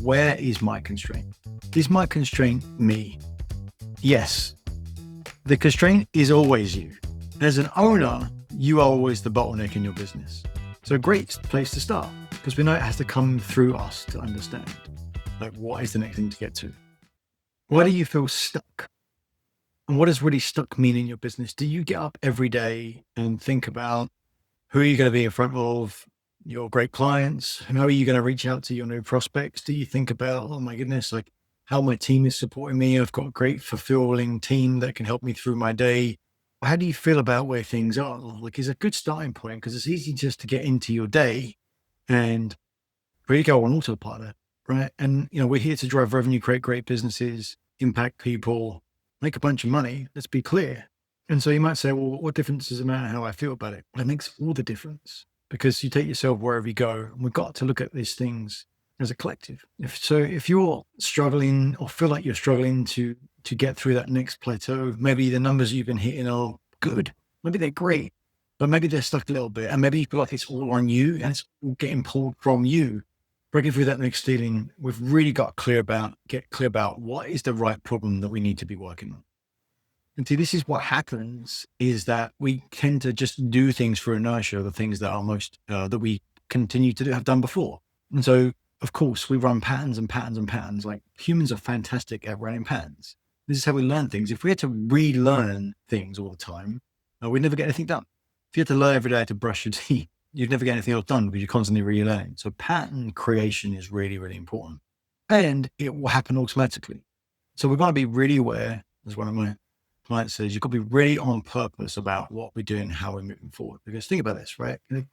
where is my constraint? Is my constraint me? Yes. The constraint is always you. As an owner, you are always the bottleneck in your business. So a great place to start, because we know it has to come through us to understand. Like, what is the next thing to get to? Why do you feel stuck? And what does really stuck mean in your business? Do you get up every day and think about who are you going to be in front of your great clients? And how are you going to reach out to your new prospects? Do you think about, oh my goodness, like how my team is supporting me? I've got a great fulfilling team that can help me through my day. How do you feel about where things are? Like, is a good starting point, because it's easy just to get into your day and really go on autopilot, right? And, we're here to drive revenue, create great businesses, impact people, make a bunch of money. Let's be clear. And so you might say, well, what difference does it matter how I feel about it? Well, it makes all the difference, because you take yourself wherever you go. And we've got to look at these things as a collective. If you're struggling or feel like you're struggling to get through that next plateau, maybe the numbers you've been hitting are good, maybe they're great, but maybe they're stuck a little bit. And maybe you feel like it's all on you and it's all getting pulled from you. Breaking through that next ceiling, we've really got get clear about what is the right problem that we need to be working on. And see, this is what happens, is that we tend to just do things for inertia, the things that are most, that we continue to have done before. And so, of course, we run patterns and patterns and patterns. Like, humans are fantastic at running patterns. This is how we learn things. If we had to relearn things all the time, we'd never get anything done. If you had to learn every day to brush your teeth, you'd never get anything else done, because you're constantly relearning. So pattern creation is really, really important. And it will happen automatically. So we've got to be really aware, as one of my clients says, you've got to be really on purpose about what we're doing, how we're moving forward. Because think about this, right? I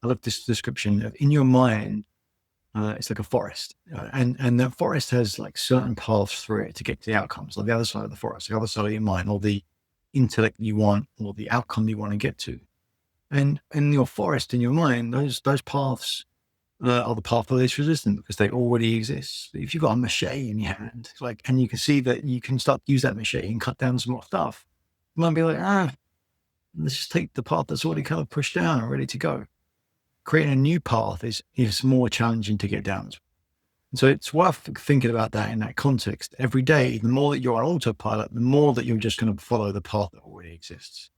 love this description of, in your mind, it's like a forest, and that forest has like certain paths through it to get to the outcomes, like the other side of the forest, the other side of your mind, or the intellect you want, or the outcome you want to get to. And in your forest, in your mind, those paths are the path of least resistance, because they already exist. If you've got a machete in your hand, and you can see that you can start to use that machete and cut down some more stuff, you might be like, let's just take the path that's already kind of pushed down and ready to go. Creating a new path is more challenging to get down. And so it's worth thinking about that in that context. Every day, the more that you're on autopilot, the more that you're just going to follow the path that already exists.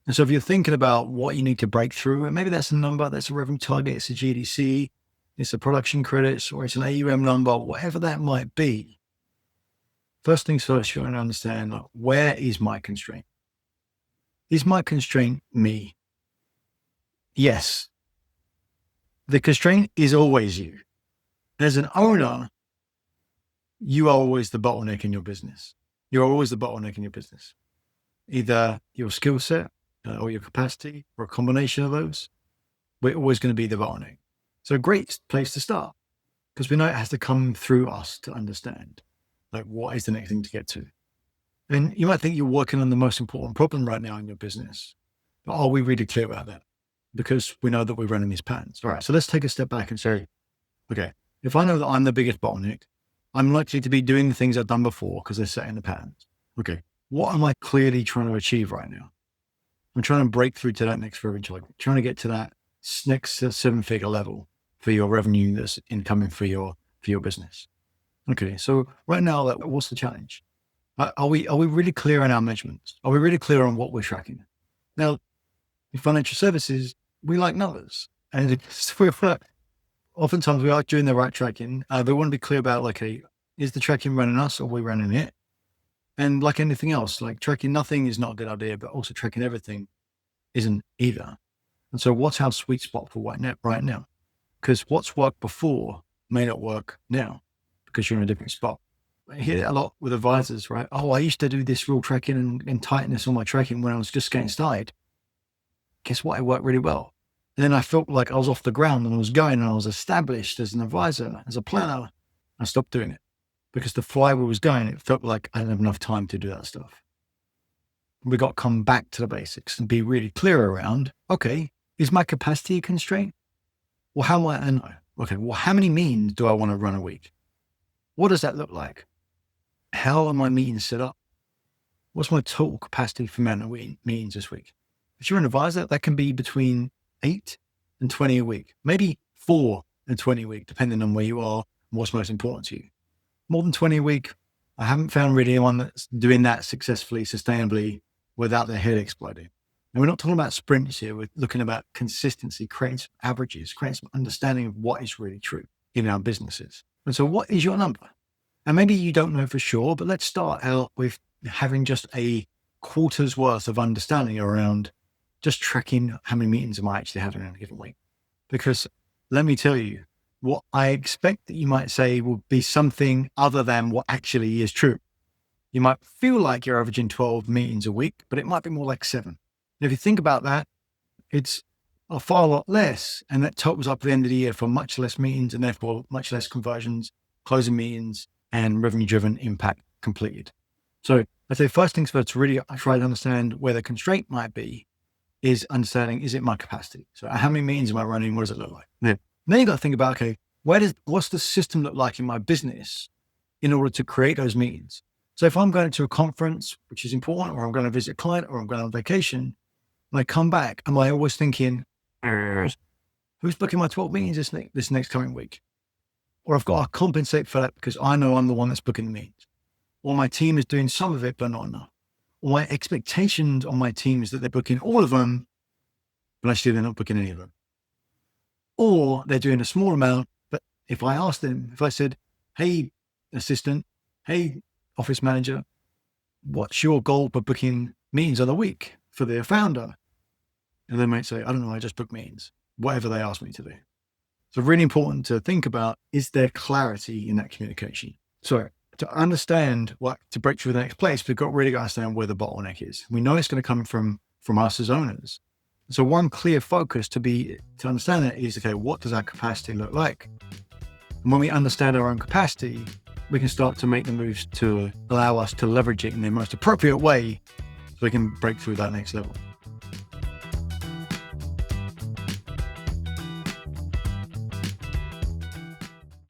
And so if you're thinking about what you need to break through, and maybe that's a number, that's a revenue target, it's a GDC, it's a production credits, or it's an AUM number, whatever that might be. First things first, you're going to understand, where is my constraint? Is my constraint me? Yes. The constraint is always you. As an owner, you are always the bottleneck in your business. You're always the bottleneck in your business. Either your skill set or your capacity, or a combination of those. We're always going to be the bottleneck. So a great place to start, because we know it has to come through us to understand, like, what is the next thing to get to. And you might think you're working on the most important problem right now in your business, but are we really clear about that? Because we know that we're running these patterns. All right, so let's take a step back and say, okay, if I know that I'm the biggest bottleneck, I'm likely to be doing the things I've done before because they're setting the patterns. Okay, what am I clearly trying to achieve right now? I'm trying to break through to that next revenue target, trying to get to that next 7-figure level for your revenue that's incoming for your business. Okay, so right now, what's the challenge? Are we really clear on our measurements? Are we really clear on what we're tracking? Now, in financial services, we like numbers, and oftentimes we are doing the right tracking. We want to be clear about, is the tracking running us, or are we running it? And like anything else, like tracking nothing is not a good idea, but also tracking everything isn't either. And so what's our sweet spot for right now? Because what's worked before may not work now, because you're in a different spot. I hear that a lot with advisors, right? Oh, I used to do this real tracking and tightness on my tracking when I was just getting started. Guess what? It worked really well. And then I felt like I was off the ground and I was going and I was established as an advisor, as a planner. I stopped doing it because the flywheel was going. It felt like I didn't have enough time to do that stuff. We got to come back to the basics and be really clear around, okay, is my capacity a constraint? Well, how might I know? Okay, well, how many meetings do I want to run a week? What does that look like? How are my meetings set up? What's my total capacity for amount of meetings this week? If you're an advisor, that can be between 8 and 20 a week, maybe 4 and 20 a week, depending on where you are, what's most important to you. More than 20 a week, I haven't found really anyone that's doing that successfully, sustainably, without their head exploding. And we're not talking about sprints here. We're looking about consistency, creating some averages, creating some understanding of what is really true in our businesses. And so what is your number? And maybe you don't know for sure, but let's start out with having just a quarter's worth of understanding around just tracking how many meetings am I actually having in a given week. Because let me tell you, what I expect that you might say will be something other than what actually is true. You might feel like you're averaging 12 meetings a week, but it might be more like 7. And if you think about that, it's a far lot less. And that totals up at the end of the year for much less meetings and therefore much less conversions, closing meetings, and revenue-driven impact completed. So I'd say first things first, to really try to understand where the constraint might be is understanding, is it my capacity? So how many meetings am I running? What does it look like? Yeah. Then you got to think about, okay, what's the system look like in my business in order to create those meetings? So if I'm going to a conference, which is important, or I'm going to visit a client, or I'm going on vacation, when I come back, am I always thinking, who's booking my 12 meetings this next coming week? Or I've got to compensate for that because I know I'm the one that's booking the meetings. Or my team is doing some of it, but not enough. Or my expectations on my team is that they're booking all of them, but actually they're not booking any of them. Or they're doing a small amount, but if I said, hey, assistant, hey, office manager, what's your goal for booking meetings of the week for their founder? And they might say, I don't know, I just book meetings, whatever they ask me to do. So really important to think about, is there clarity in that communication? So to understand to break through the next place, we've really got to understand where the bottleneck is. We know it's going to come from us as owners. So one clear focus to understand that is, okay, what does our capacity look like? And when we understand our own capacity, we can start to make the moves to allow us to leverage it in the most appropriate way so we can break through that next level.